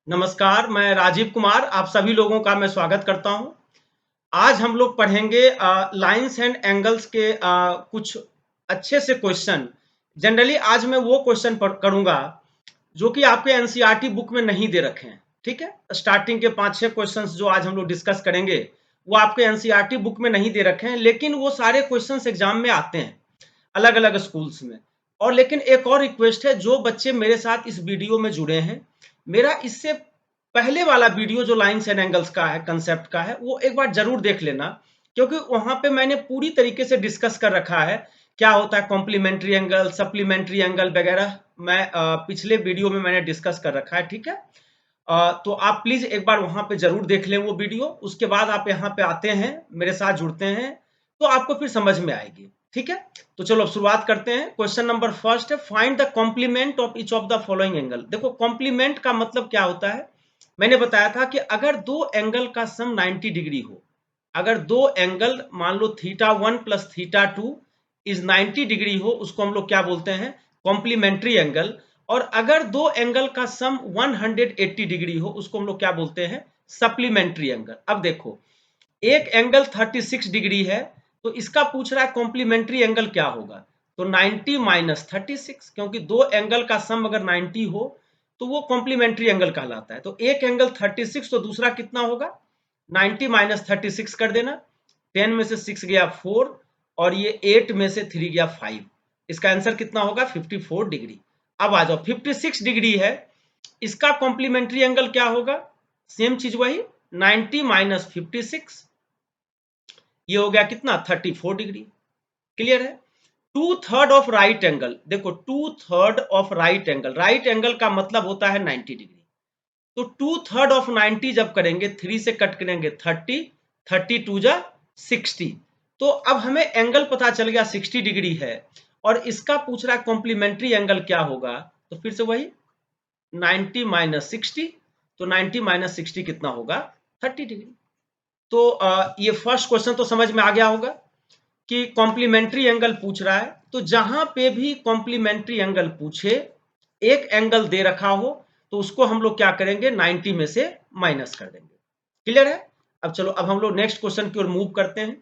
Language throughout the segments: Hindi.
नमस्कार, मैं राजीव कुमार, आप सभी लोगों का मैं स्वागत करता हूं। आज हम लोग पढ़ेंगे लाइन्स एंड एंगल्स के कुछ अच्छे से क्वेश्चन। जनरली आज मैं वो क्वेश्चन करूंगा जो कि आपके एनसीईआरटी बुक में नहीं दे रखे हैं, ठीक है? स्टार्टिंग के 5-6 क्वेश्चंस जो आज हम लोग डिस्कस करेंगे, वो आपके एनसीईआरटी बुक में नहीं दे रखे हैं, लेकिन वो सारे क्वेश्चंस एग्जाम में आते हैं, अलग-अलग स्कूल्स में। और लेकिन एक और रिक्वेस्ट है, जो बच्चे मेरे साथ इस वीडियो में जुड़े हैं, मेरा इससे पहले वाला वीडियो जो लाइन्स एंड एंगल्स का है, कंसेप्ट का है, वो एक बार जरूर देख लेना, क्योंकि वहां पे मैंने पूरी तरीके से डिस्कस कर रखा है क्या होता है कॉम्प्लीमेंट्री एंगल, सप्लीमेंट्री एंगल वगैरह। मैं पिछले वीडियो में मैंने डिस्कस कर रखा है, ठीक है? तो आप प्लीज एक बार वहां पे जरूर देख लें वो वीडियो। उसके बाद आप यहाँ पे आते हैं, मेरे साथ जुड़ते हैं, तो आपको फिर समझ में आएगी, ठीक है? तो चलो अब शुरुआत करते हैं। क्वेश्चन नंबर फर्स्ट है, find the complement of each of the following angle. देखो कॉम्प्लीमेंट का मतलब क्या होता है, मैंने बताया था कि अगर दो एंगल का सम 90 डिग्री हो, अगर दो एंगल मान लो θ1 प्लस θ2 इज 90 डिग्री हो, उसको हम लोग क्या बोलते हैं, कॉम्प्लीमेंट्री एंगल। और अगर दो एंगल का सम 180 डिग्री हो, उसको हम लोग क्या बोलते हैं, सप्लीमेंट्री एंगल। अब देखो, एक एंगल 36 डिग्री है, तो इसका पूछ रहा है कॉम्प्लीमेंट्री एंगल क्या होगा। तो 90 माइनस 36, क्योंकि दो एंगल का सम अगर 90 हो तो वो कॉम्प्लीमेंट्री एंगल कहलाता है। तो एक एंगल 36, तो दूसरा कितना होगा, 90 माइनस 36 कर देना। 10 में से 6 गया 4, और ये 8 में से 3 गया 5। इसका आंसर कितना होगा, 54 डिग्री। अब आ जाओ, 56 डिग्री है, इसका कॉम्प्लीमेंट्री एंगल क्या होगा, सेम चीज वही, 90 माइनस 56, ये हो गया कितना, 34 डिग्री। क्लियर है? Two third of right angle, देखो two third of right angle, right angle का मतलब होता है 90 डिग्री। तो टू थर्ड ऑफ 90 जब करेंगे, 3 से कट करेंगे 30, 32 जा 60। तो अब हमें एंगल पता चल गया 60 डिग्री है, और इसका पूछ रहा है कॉम्प्लीमेंट्री एंगल क्या होगा। तो फिर से वही 90 माइनस 60, तो 90 माइनस 60 कितना होगा, 30 डिग्री। तो ये फर्स्ट क्वेश्चन तो समझ में आ गया होगा कि कॉम्प्लीमेंट्री एंगल पूछ रहा है। तो जहां पे भी कॉम्प्लीमेंट्री एंगल पूछे, एक एंगल दे रखा हो, तो उसको हम लोग क्या करेंगे, 90 में से माइनस कर देंगे। क्लियर है? अब चलो, अब हम लोग नेक्स्ट क्वेश्चन की ओर मूव करते हैं।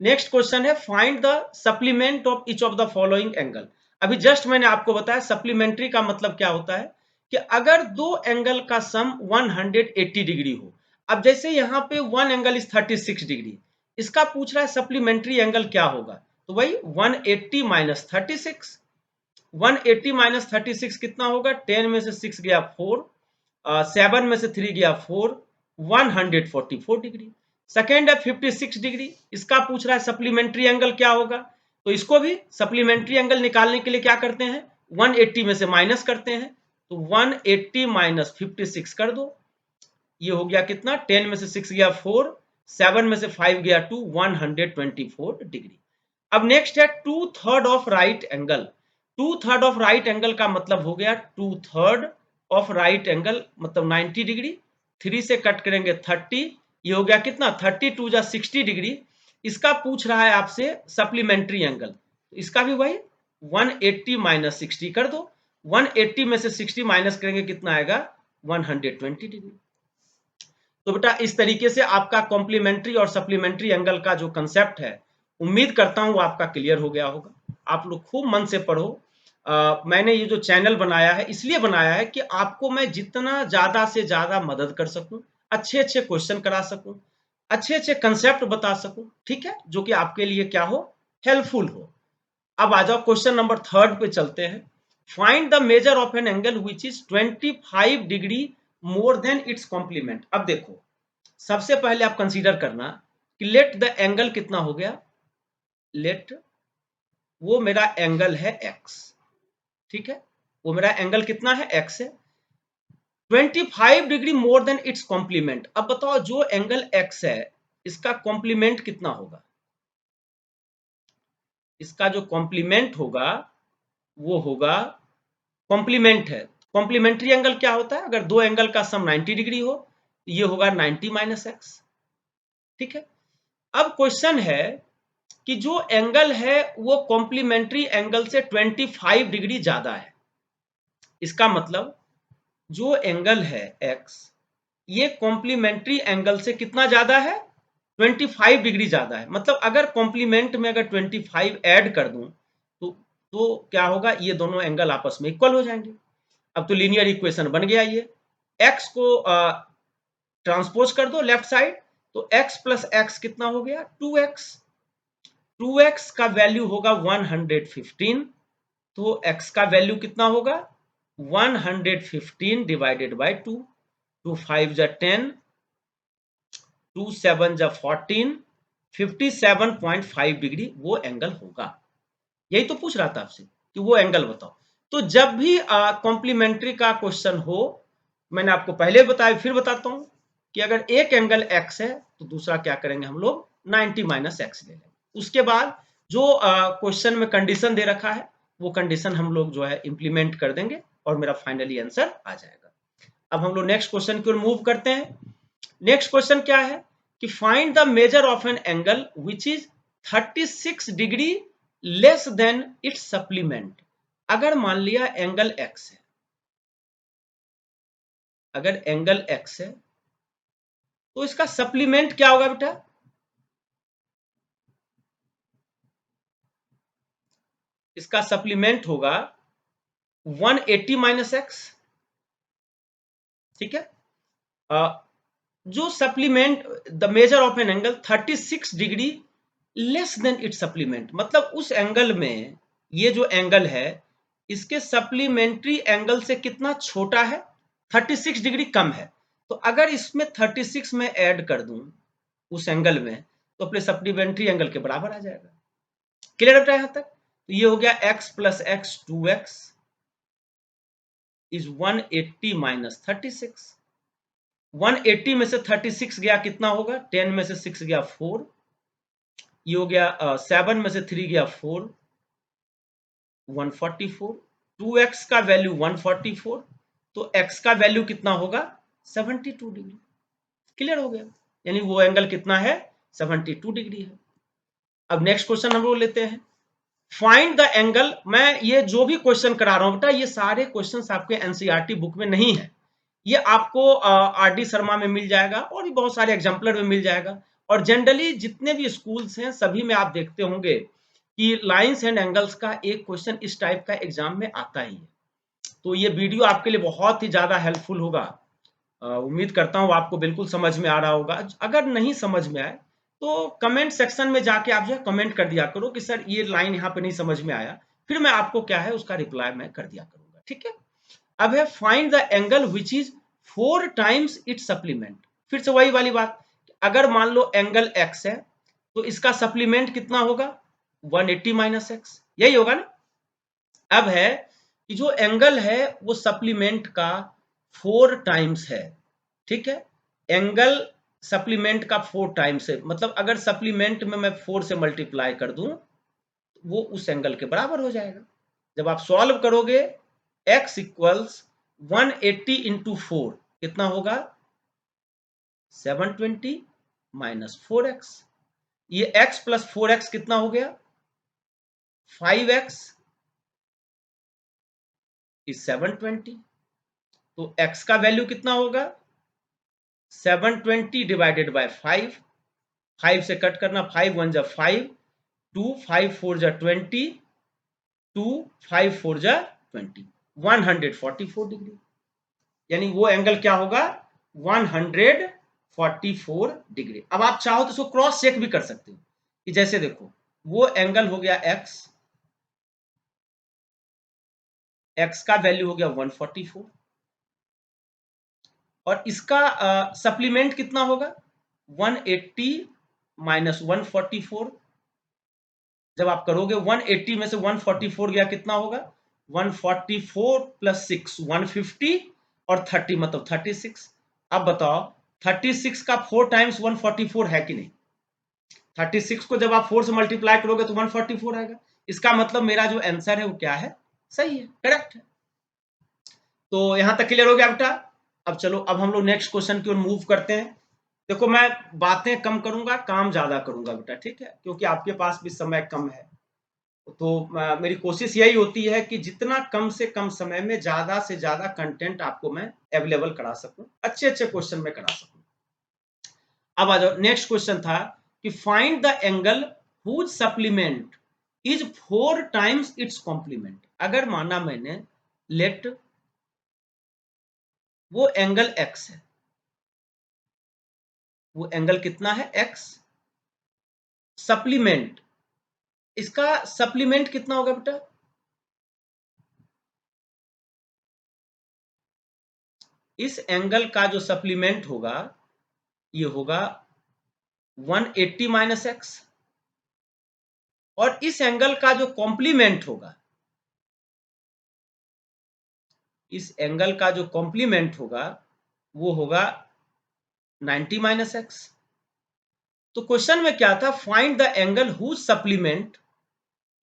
नेक्स्ट क्वेश्चन है, find the supplement of each of the following angle. अभी जस्ट मैंने आपको बताया सप्लीमेंट्री का मतलब क्या होता है, कि अगर दो एंगल का सम 180 डिग्री हो। अब जैसे यहाँ पे वन एंगल इज 36 डिग्री, इसका पूछ रहा है सप्लीमेंट्री एंगल क्या होगा। तो वही 180 माइनस 36, 180 माइनस 36 कितना होगा, 10 में से 6 गया 4, 7 में से 3 गया 4, 144 डिग्री। सेकेंड है 56 डिग्री, इसका पूछ रहा है सप्लीमेंट्री एंगल क्या होगा। तो इसको भी सप्लीमेंट्री एंगल निकालने के लिए क्या करते हैं, 180 में से माइनस करते हैं। तो 180 माइनस 56 कर दो, ये हो गया कितना, 10 में से 6 गया 4, 7 में से 5 गया 2, 124 डिग्री। अब नेक्स्ट है two third of right angle. Two third of right angle का मतलब हो गया, two third of right angle मतलब 90 डिग्री, 3 से कट करेंगे 30, ये हो गया कितना, 32 जा 60 डिग्री। इसका पूछ रहा है आपसे सप्लीमेंट्री एंगल, तो इसका भी वही 180 माइनस 60 कर दो। 180 में से 60 माइनस करेंगे, कितना आएगा, 120 डिग्री। तो बेटा इस तरीके से आपका कॉम्प्लीमेंट्री और सप्लीमेंट्री एंगल का जो कंसेप्ट है, उम्मीद करता हूं आपका क्लियर हो गया होगा। आप लोग खूब मन से पढ़ो। मैंने ये जो चैनल बनाया है, इसलिए बनाया है कि आपको मैं जितना ज्यादा से ज्यादा मदद कर सकूं, अच्छे अच्छे क्वेश्चन करा सकूं, अच्छे अच्छे कंसेप्ट बता सकूं, ठीक है, जो कि आपके लिए क्या हो, हेल्पफुल हो। अब आ जाओ क्वेश्चन नंबर थर्ड पे चलते हैं। Find the measure of an angle which is 25 degree more than its complement. अब देखो, सबसे पहले आप कंसीडर करना कि लेट द एंगल कितना हो गया, लेट वो मेरा एंगल है x, ठीक है, वो मेरा एंगल कितना है, x है। 25 degree more than its complement. अब बताओ, जो एंगल x है, इसका कॉम्प्लीमेंट कितना होगा, इसका जो कॉम्प्लीमेंट होगा वो होगा, कॉम्प्लीमेंट है, कॉम्प्लीमेंट्री एंगल क्या होता है, अगर दो एंगल का सम 90 डिग्री हो, ये होगा 90 माइनस एक्स, ठीक है। अब क्वेश्चन है कि जो एंगल है वो कॉम्प्लीमेंट्री एंगल से 25 डिग्री ज्यादा है। इसका मतलब जो एंगल है x, ये कॉम्प्लीमेंट्री एंगल से कितना ज्यादा है, 25 डिग्री ज्यादा है। मतलब अगर कॉम्प्लीमेंट में अगर 25 ऐड कर दूं तो क्या होगा, ये दोनों एंगल आपस में इक्वल हो जाएंगे। अब तो लीनियर इक्वेशन बन गया ये। x को ट्रांसपोज कर दो लेफ्ट साइड, तो x प्लस एक्स कितना हो गया, 2x। 2x का वैल्यू होगा 115, तो x का वैल्यू कितना होगा, 115 डिवाइडेड बाय 2। 2 5 जा 10, 2 7 जा 14, 57.5 डिग्री वो एंगल होगा। यही तो पूछ रहा था आपसे कि वो एंगल बताओ। तो जब भी कॉम्प्लीमेंट्री का क्वेश्चन हो, मैंने आपको पहले बताया फिर बताता हूं कि अगर एक एंगल x है तो दूसरा क्या करेंगे हम लोग, 90 माइनस एक्स ले लेंगे। उसके बाद जो क्वेश्चन में कंडीशन दे रखा है वो कंडीशन हम लोग जो है इंप्लीमेंट कर देंगे और मेरा फाइनली आंसर आ जाएगा। अब हम लोग नेक्स्ट क्वेश्चन की ओर मूव करते हैं। नेक्स्ट क्वेश्चन क्या है कि find the measure of an angle which is 36 degree less than it's supplement. अगर मान लिया एंगल x है, अगर एंगल x है तो इसका सप्लीमेंट क्या होगा बेटा, इसका सप्लीमेंट होगा 180 माइनस एक्स। ठीक है, जो supplement the measure of an angle 36 degree less than it's supplement, मतलब उस एंगल में ये जो एंगल है इसके सप्लीमेंट्री एंगल से कितना छोटा है, 36 डिग्री कम है। तो अगर इसमें 36 में ऐड कर दूं उस एंगल में तो अपने सप्लीमेंट्री एंगल के बराबर आ जाएगा। क्लियर है यहां तक? तो ये हो गया x plus x 2x is 180 minus 36। 180 में से 36 गया कितना होगा, 10 में से 6 गया 4, ये हो गया 7 में से 3 गया 4, 144। 2x का वैल्यू 144, तो x का वैल्यू कितना होगा, 72 डिग्री। क्लियर हो गया, यानी वो एंगल कितना है, 72 डिग्री है। अब नेक्स्ट क्वेश्चन हम लोग लेते हैं, फाइंड द एंगल। मैं ये जो भी क्वेश्चन करा रहा हूं बेटा ये सारे क्वेश्चंस आपके एनसीईआरटी बुक में नहीं है, ये आपको आरडी शर्मा में मिल जाएगा और भी बहुत सारे एग्जाम्पलर में मिल जाएगा। और जनरली जितने भी स्कूल्स हैं सभी में आप देखते होंगे कि लाइंस एंड एंगल्स का एक क्वेश्चन इस टाइप का एग्जाम में आता ही है। तो ये वीडियो आपके लिए बहुत ही ज्यादा हेल्पफुल होगा। उम्मीद करता हूँ आपको बिल्कुल समझ में आ रहा होगा। अगर नहीं समझ में आए तो कमेंट सेक्शन में जाके आप जो है कमेंट कर दिया करो कि सर ये लाइन यहाँ पे नहीं समझ में आया, फिर मैं आपको क्या है उसका रिप्लाई मैं कर दिया करूंगा। ठीक है, अब है find the angle which is 4 times it's supplement. फिर से वही वाली बात, अगर मान लो एंगल x है तो इसका सप्लीमेंट कितना होगा, 180 माइनस एक्स, यही होगा ना। अब है कि जो एंगल है वो सप्लीमेंट का 4 टाइम्स है। ठीक है, एंगल सप्लीमेंट का 4 टाइम्स है, मतलब अगर सप्लीमेंट में मैं 4 से मल्टीप्लाई कर दूं वो उस एंगल के बराबर हो जाएगा। जब आप सॉल्व करोगे x इक्वल्स 180 इंटू 4 कितना होगा, 720 माइनस 4x। ये x प्लस 4x कितना हो गया, 5x इज 720। तो x का वैल्यू कितना होगा, 720 डिवाइडेड बाय 5, 5 से कट करना, 5 1 जा 5, 2 5 4 जा 20, 2 5 4 जा 20, 144 डिग्री। यानी वो एंगल क्या होगा, 144 डिग्री। अब आप चाहो तो इसको क्रॉस चेक भी कर सकते हो कि जैसे देखो वो एंगल हो गया x, x का वैल्यू हो गया 144 और इसका सप्लीमेंट कितना होगा, 180 माइनस 144। जब आप करोगे 180 में से 144 गया कितना होगा, 144 प्लस 6 150 और 30 मतलब 36। अब बताओ 36 का 4 टाइम्स 144 है कि नहीं, 36 को जब आप 4 से मल्टीप्लाई करोगे तो 144 आएगा। इसका मतलब मेरा जो आंसर है वो क्या है, सही है, करेक्ट है। तो यहां तक क्लियर हो गया बेटा। अब चलो अब हम लोग नेक्स्ट क्वेश्चन की ओर मूव करते हैं। देखो मैं बातें कम करूंगा काम ज्यादा करूंगा बेटा, ठीक है, क्योंकि आपके पास भी समय कम है। तो मेरी कोशिश यही होती है कि जितना कम से कम समय में ज्यादा से ज्यादा कंटेंट आपको मैं अवेलेबल करा सकूं, अच्छे अच्छे क्वेश्चन में करा सकूं। अब आ जाओ, नेक्स्ट क्वेश्चन था कि find the angle whose supplement is 4 times its complement. अगर माना मैंने लेट वो एंगल x है, वो एंगल कितना है x, सप्लीमेंट, इसका सप्लीमेंट कितना होगा बेटा, इस एंगल का जो सप्लीमेंट होगा ये होगा 180 माइनस एक्स, और इस एंगल का जो कॉम्प्लीमेंट होगा, इस एंगल का जो कॉम्प्लीमेंट होगा वो होगा 90 माइनस एक्स। तो क्वेश्चन में क्या था, find the angle whose supplement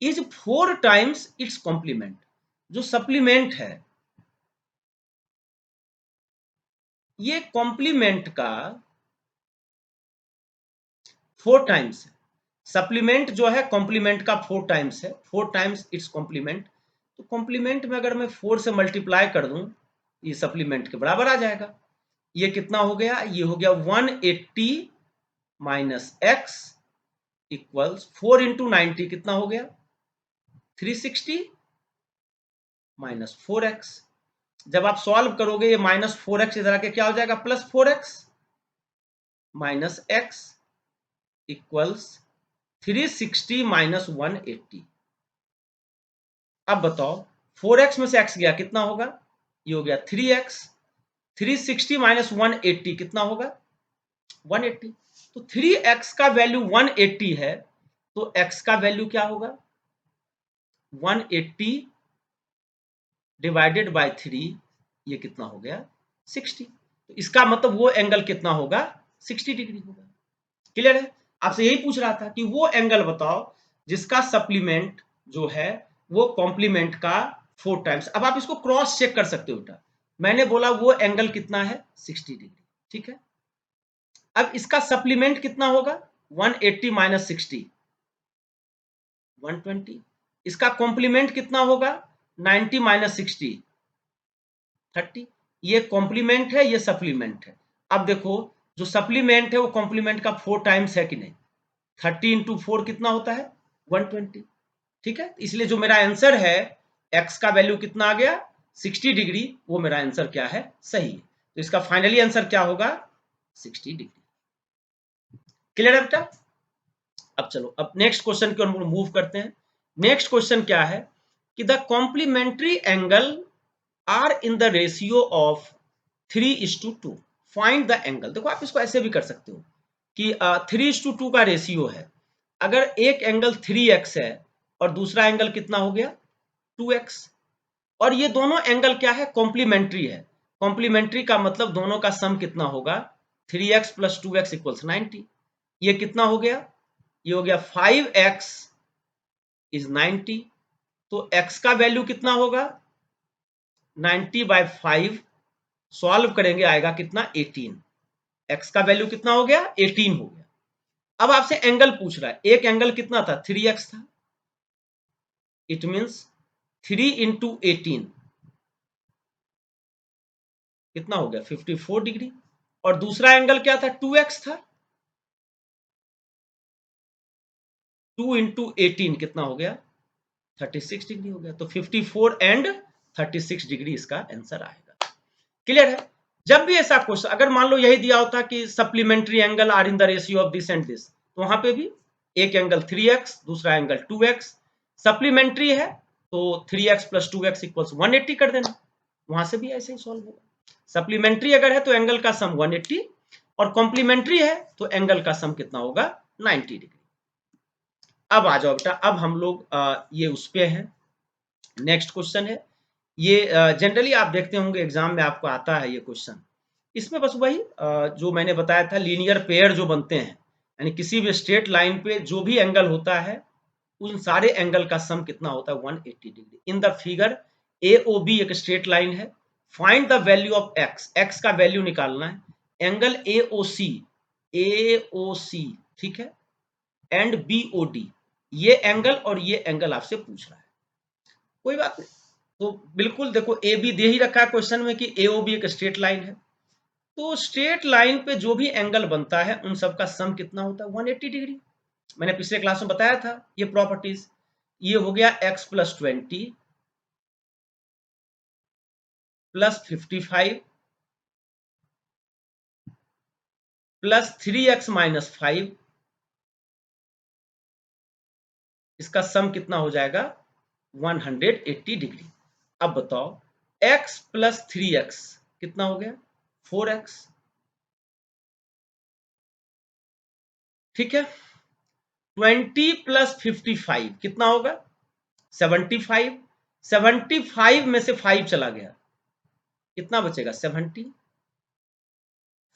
is 4 times its complement. जो सप्लीमेंट है ये कॉम्प्लीमेंट का 4 टाइम्स है, सप्लीमेंट जो है कॉम्प्लीमेंट का 4 टाइम्स है, 4 टाइम्स इट्स कॉम्प्लीमेंट। तो कॉम्प्लीमेंट में अगर मैं 4 से मल्टीप्लाई कर दूं ये सप्लीमेंट के बराबर आ जाएगा। ये कितना हो गया, ये हो गया 180 माइनस एक्स इक्वल्स 4 इंटू 90 कितना हो गया 360 माइनस 4x। जब आप सॉल्व करोगे ये माइनस 4x इधर आके क्या हो जाएगा plus 4x minus x equals 360 minus 180। अब बताओ 4x में से x गया कितना होगा, ये हो गया 3x, 360 माइनस 180 कितना होगा 180। तो 3x का वैल्यू 180 है तो x का वैल्यू क्या होगा 180 डिवाइडेड बाय 3, ये कितना हो गया 60। तो इसका मतलब वो एंगल कितना होगा 60 डिग्री होगा। क्लियर है, आपसे यही पूछ रहा था कि वो एंगल बताओ जिसका सप्लीमेंट जो है वो कॉम्प्लीमेंट का 4 टाइम्स। अब आप इसको क्रॉस चेक कर सकते हो बेटा, मैंने बोला वो एंगल कितना है 60 डिग्री, ठीक है। अब इसका सप्लीमेंट कितना होगा 180 माइनस 60 120, इसका कॉम्प्लीमेंट कितना होगा 90 माइनस 60 30। ये कॉम्प्लीमेंट है ये सप्लीमेंट है। अब देखो जो सप्लीमेंट है वो कॉम्प्लीमेंट का 4 टाइम्स है कि नहीं, 30 इंटू 4 कितना होता है 120, ठीक है। इसलिए जो मेरा आंसर है x का वैल्यू कितना आ गया 60 डिग्री, वो मेरा आंसर क्या है सही है। तो इसका फाइनली आंसर क्या होगा 60 डिग्री। क्लियर है बेटा। अब चलो अब नेक्स्ट क्वेश्चन की ओर मूव करते हैं। नेक्स्ट क्वेश्चन क्या है कि the complementary angle are in the ratio of 3:2, find the angle. देखो आप इसको ऐसे भी कर सकते हो कि 3:2 का रेशियो है, अगर एक एंगल 3x है और दूसरा एंगल कितना हो गया 2x, और ये दोनों एंगल क्या है कॉम्प्लीमेंट्री है। कॉम्प्लीमेंट्री का मतलब दोनों का सम कितना होगा 3x प्लस 2x इक्वल्स 90। ये कितना हो गया, ये हो गया 5x इज 90। तो x का वैल्यू कितना होगा 90 बाय 5, सॉल्व करेंगे आएगा कितना 18। x का वैल्यू कितना हो गया 18 हो गया। अब आपसे एंगल पूछ रहा है, एक एंगल कितना था 3x था, इट मीन्स 3 इंटू 18 कितना हो गया 54 डिग्री, और दूसरा एंगल क्या था 2x था, 2 इंटू 18 कितना हो गया 36 डिग्री हो गया। तो 54 एंड 36 डिग्री इसका आंसर आएगा। क्लियर है। जब भी ऐसा क्वेश्चन अगर मान लो यही दिया होता कि supplementary angle are in the ratio of this and this, तो वहां पे भी एक एंगल 3x दूसरा एंगल 2x, सप्लीमेंट्री है तो 3x प्लस 2x इक्वल्स 180 कर देना, वहां से भी ऐसे ही सॉल्व होगा। सप्लीमेंट्री अगर है तो एंगल का सम 180 और कॉम्प्लीमेंट्री है तो एंगल का सम कितना होगा 90 डिग्री। अब आ जाओ बेटा, अब हम लोग ये उस पे हैं, नेक्स्ट क्वेश्चन है ये। जनरली आप देखते होंगे एग्जाम में आपको आता है ये क्वेश्चन। इसमें बस वही जो मैंने बताया था लीनियर पेयर जो बनते हैं, यानी किसी भी स्ट्रेट लाइन पे जो भी एंगल होता है उन सारे एंगल का सम कितना होता है 180 degree. In the figure AOB एक स्ट्रेट लाइन है, find the value of x, x का वैल्यू निकालना है, एंगल AOC, AOC ठीक है, एंड BOD, ये एंगल और ये एंगल आपसे पूछ रहा है, कोई बात नहीं। तो बिल्कुल देखो ए बी दे ही रखा है क्वेश्चन में कि ए ओ बी एक स्ट्रेट लाइन है, तो स्ट्रेट लाइन पे जो भी एंगल बनता है उन सब का सम कितना होता है 180 डिग्री। मैंने पिछले क्लास में बताया था ये प्रॉपर्टीज। ये हो गया x plus 20 plus 55 plus 3x minus 5, इसका सम कितना हो जाएगा 180 डिग्री। अब बताओ x प्लस 3x कितना हो गया 4x, ठीक है। 20 प्लस 55 कितना होगा 75, 75 में से 5 चला गया, कितना बचेगा 70,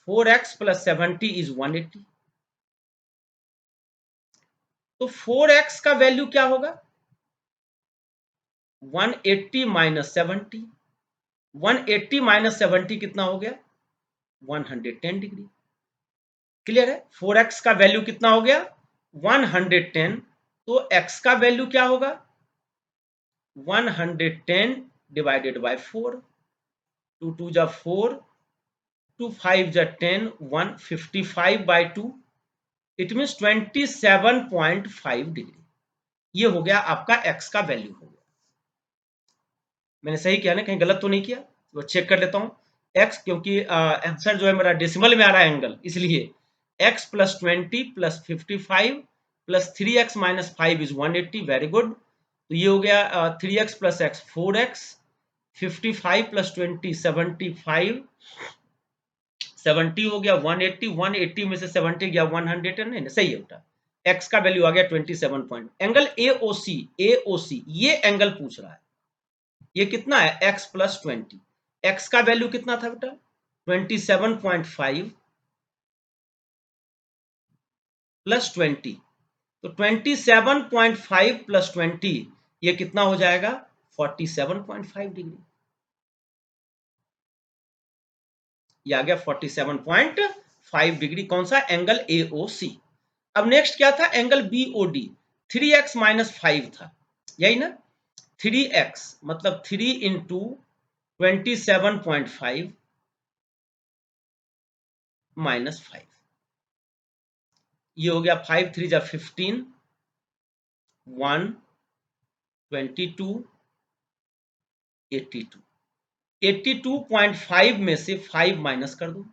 4x प्लस 70 इज 180। तो 4x का वैल्यू क्या होगा 180 माइनस 70, 180 माइनस 70 कितना हो गया 110 डिग्री। क्लियर है, 4x का वैल्यू कितना हो गया 110, तो x का वैल्यू क्या होगा 110 डिवाइडेड बाय 4, 2 2 जा 4, 2 5 जा 10, 155 बाय 2, इट मीन्स 27.5 डिग्री। ये हो गया आपका x का वैल्यू हो गया। मैंने सही किया ना, कहीं गलत तो नहीं किया, तो चेक कर लेता हूँ x, क्योंकि आंसर जो है मेरा डेसिमल में आ रहा है एंगल, इसलिए x plus 20 plus 55 plus 3x minus 5 is 180, very good. तो ये हो गया 3x plus x 4x, 55 plus 20 75, 70 हो गया 180, 180 में से 70 गया 100, नहीं सही है बेटा, x का वैल्यू आ गया 27 पॉइंट। एंगल AOC, AOC ये एंगल पूछ रहा है, ये कितना है x प्लस 20, x का वैल्यू कितना था बेटा 27.5 प्लस 20, तो 27.5 प्लस 20 ये कितना हो जाएगा 47.5 डिग्री, ये आ गया 47.5 डिग्री, कौन सा एंगल AOC। अब नेक्स्ट क्या था एंगल BOD, 3x माइनस 5 था, यही ना, 3x मतलब 3 इंटू 27.5 माइनस 5, ये हो गया 5 3 जा 15, 1 22 82, 82.5 में से 5 माइनस कर दो,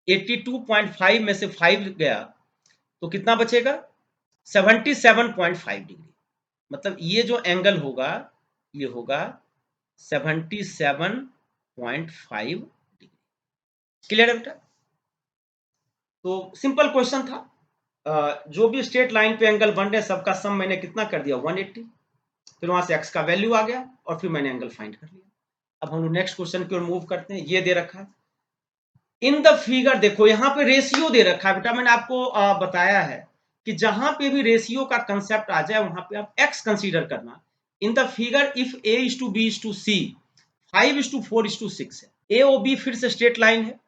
82.5 में से 5 गया तो कितना बचेगा 77.5 डिग्री, मतलब ये जो एंगल होगा ये होगा 77.5 डिग्री। क्लियर है बेटा, तो सिंपल क्वेश्चन था। जो भी स्ट्रेट लाइन पे एंगल बन रहे हैं सबका सम मैंने कितना कर दिया 180, फिर वहां से x का वैल्यू आ गया और फिर मैंने एंगल फाइंड कर लिया। अब हम लोग नेक्स्ट क्वेश्चन की ओर मूव करते हैं। ये दे रखा है इन द फिगर, देखो यहाँ पे रेशियो दे रखा है बेटा, मैंने आपको बताया है कि जहां पे भी रेशियो का कंसेप्ट आ जाए वहां पे आप x कंसीडर करना। In the figure if a is to b is to c 5 is to 4 is to 6 है, a o b फिर से स्ट्रेट लाइन है।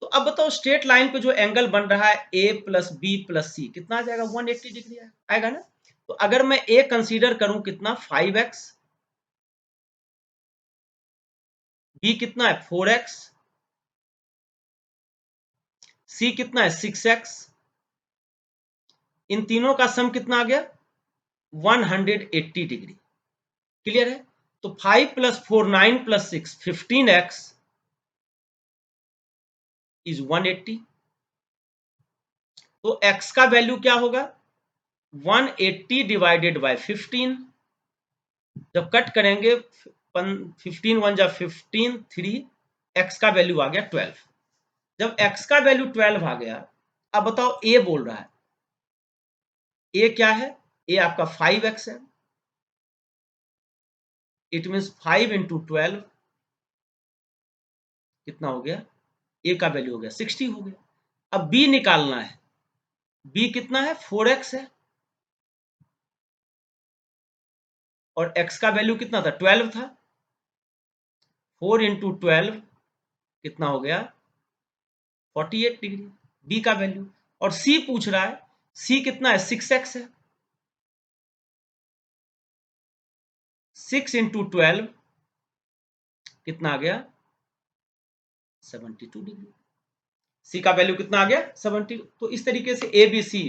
तो अब बताओ स्ट्रेट लाइन पे जो एंगल बन रहा है a प्लस बी प्लस सी कितना आ जाएगा 180 डिग्री आएगा ना। तो अगर मैं a कंसीडर करूं कितना 5x, b कितना है 4x, c कितना है 6x, इन तीनों का सम कितना आ गया 180 डिग्री। क्लियर है, तो 5 प्लस 4 9 प्लस 6 15x इज 180, तो x का वैल्यू क्या होगा 180 डिवाइडेड बाय 15, जब कट करेंगे 15 1 जा 15 3, x का वैल्यू आ गया 12। जब x का वैल्यू 12 आ गया, अब बताओ a बोल रहा है, a क्या है a आपका 5x है, इट मीन्स 5 इंटू 12 कितना हो गया, a का वैल्यू हो गया 60 हो गया। अब b निकालना है, b कितना है 4x है और x का वैल्यू कितना था 12 था, 4 इंटू 12 कितना हो गया 48 डिग्री b का वैल्यू। और c पूछ रहा है, c कितना है 6x है, 6 इंटू 12 कितना आ गया 72 डिग्री। सी का वैल्यू कितना आ गया 70। तो इस तरीके से ए बी सी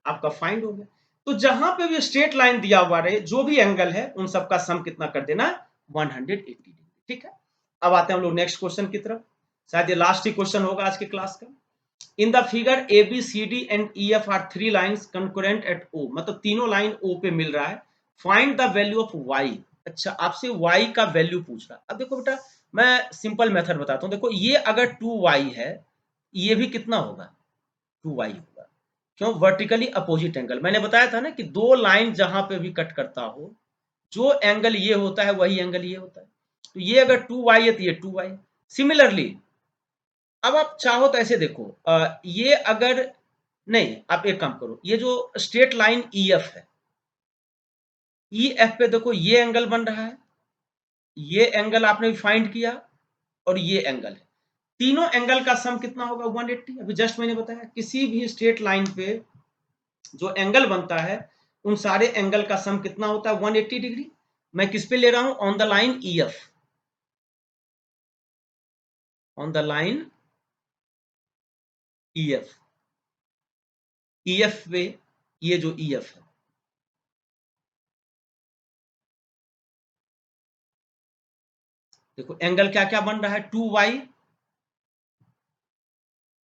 आपका फाइंड हो गया। तो जहां पे भी स्ट्रेट लाइन दिया हुआ रहे, जो भी एंगल है उन सबका सम कितना कर देना 180 डिग्री। ठीक है, अब आते हैं हम लोग नेक्स्ट क्वेश्चन की तरफ। शायद ये लास्ट ही क्वेश्चन होगा आज के क्लास का। In the figure A B C D and E F are three lines concurrent at O, मतलब तीनों लाइन ओ पे मिल रहा है। Find the value of Y. अच्छा, आपसे वाई का वैल्यू पूछ रहा है। अब देखो बेटा, मैं सिंपल मेथड बताता हूँ। देखो, ये अगर 2y है, ये भी कितना होगा 2y होगा। क्यों? Vertically opposite angle. मैंने बताया था ना कि दो लाइन जहां पे भी कट करता हो, जो एंगल ये होता है वही एंगल ये होता है। तो ये अगर 2y है तो ये 2y। सिमिलरली अब आप चाहो तो ऐसे देखो, ये अगर नहीं, आप एक काम करो, ये जो स्ट्रेट लाइन ई एफ है, ई एफ पे देखो ये एंगल बन रहा है, ये एंगल आपने फाइंड किया, और ये एंगल है। तीनों एंगल का सम कितना होगा 180। अभी जस्ट मैंने बताया, किसी भी स्ट्रेट लाइन पे जो एंगल बनता है, उन सारे एंगल का सम कितना होता है 180 डिग्री। मैं किस पे ले रहा हूं? On the line E F, on the line E F. E F पे ये जो ई एफ है, देखो एंगल क्या क्या बन रहा है 2y,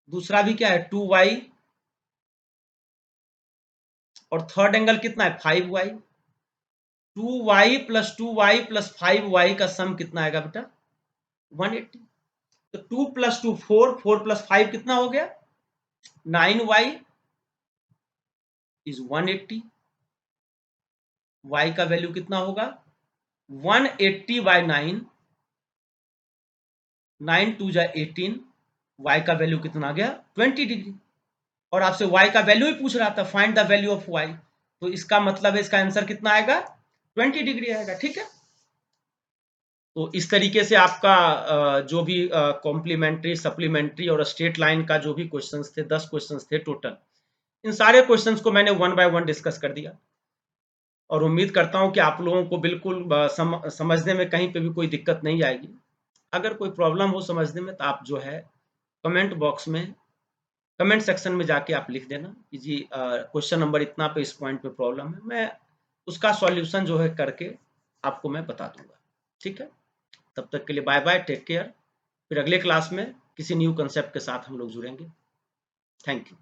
दूसरा भी क्या है 2y, और थर्ड एंगल कितना है 5y। 2y plus 2y plus 5y का सम कितना आएगा बेटा 180। तो 2 प्लस 2 4, 4 प्लस 5 कितना हो गया 9y इज 180। y का वैल्यू कितना होगा 180 बाय 9, 9 2 जा 18, y का वैल्यू कितना आ गया 20 डिग्री। और आपसे y का वैल्यू ही पूछ रहा था, find the value of y। तो इसका मतलब है इसका आंसर कितना आएगा 20 डिग्री आएगा। ठीक है, तो इस तरीके से आपका जो भी कॉम्प्लीमेंट्री, सप्लीमेंट्री और स्ट्रेट लाइन का जो भी क्वेश्चंस थे, 10 क्वेश्चंस थे टोटल, इन सारे क्वेश्चंस को मैंने वन बाय वन डिस्कस कर दिया। और उम्मीद करता हूं कि आप लोगों को बिल्कुल समझने में कहीं पे भी कोई दिक्कत नहीं आएगी। अगर कोई प्रॉब्लम हो समझने में, तो आप जो है कमेंट बॉक्स में, कमेंट सेक्शन में जाके आप लिख देना कि जी क्वेश्चन नंबर इतना पे इस पॉइंट पे प्रॉब्लम है, मैं उसका सॉल्यूशन जो है करके आपको मैं बता दूंगा। ठीक है, तब तक के लिए बाय बाय, टेक केयर। फिर अगले क्लास में किसी न्यू कंसेप्ट के साथ हम लोग जुड़ेंगे। Thank you.